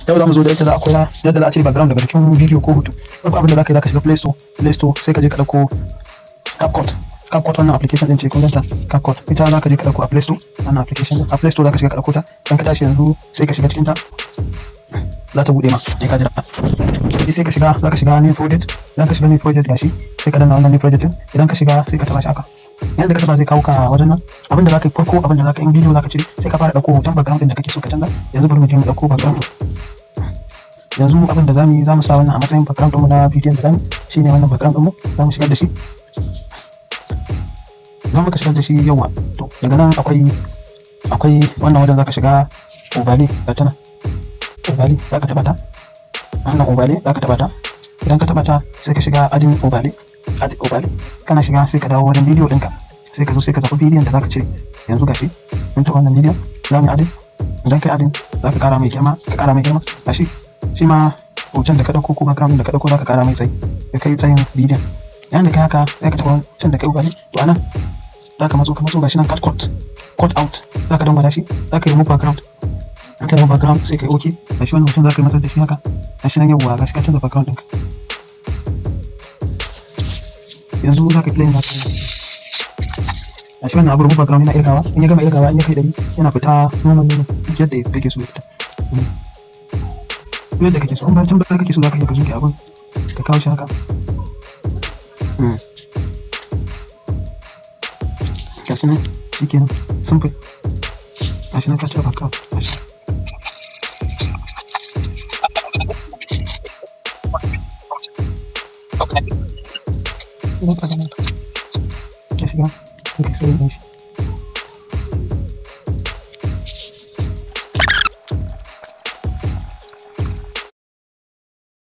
yau za mu zo da yadda za a koya yadda za a cire background daga cikin bidiyo ko hoto. Farko abin da za ka yi, za ka shiga Play Store sai ka je ka ɗauko CapCut wannan application din ce kun ganta CapCut ita za ka je ka ɗauko a Play Store wannan application a Play Store za ka shiga ka ɗauko ta dan ka tashi yanzu sai ka shiga cikin ta za ta bude ma sai ka jira sai ka shiga za ka shiga new project za ka shiga new project gashi sai ka danna wannan new project din idan ka shiga sai ka taba shi haka yanda ka taba zai kawo ka wajen nan abin da za ka yi farko abin da za ka yi bidiyo za ka cire sai ka fara ɗauko hoton background din da kake so ka canza yanzu bari mu je mu ɗauko background yanzu abin da zamu yi zamu sa wannan a matsayin background din mu na bidiyon da zamu shine wannan background din mu zamu shigar da shi idan muka shigar da shi yawa to daga nan akwai wannan wajen zaka shiga overlay ga tana overlay zaka taba ta wannan overlay zaka taba ta idan ka taba ta sai ka shiga add overlay kana shiga sai ka dawo wajen bidiyo ɗinka sai ka zo sai ka zaɓi bidiyon da zaka cire yanzu gashi mun taɓa wannan bidiyon za mu yi adding idan kai adding za ka ƙara mai girma gashi shi ma hoton da ka ɗauko ko background da ka ɗauko za ka ƙara mai tsayi ya kai tsayin bidiyon yayin da kai haka sai ka taɓa wancan da kai overlay to anan za ka matso gashi nan cut out za ka dangwada shi za ka yi remove background in ka remove background sai ka yi okay gashi wannan hoton za ka yi matsar da shi haka gashi nan yawwa gashi ka canza background ɗinka yanzu za ka yi playing background gashi wannan abu remove background yana irgawa in ya gama irgawa in ya kai 100 yana fita nonon yadda kake so ya fita yadda kake so in bacin ba kake so za ka iya ka zuke abin ka kawo shi haka gashi nan shikenan simple gashi nan ka cire background gashi ka shiga sai ka sai shi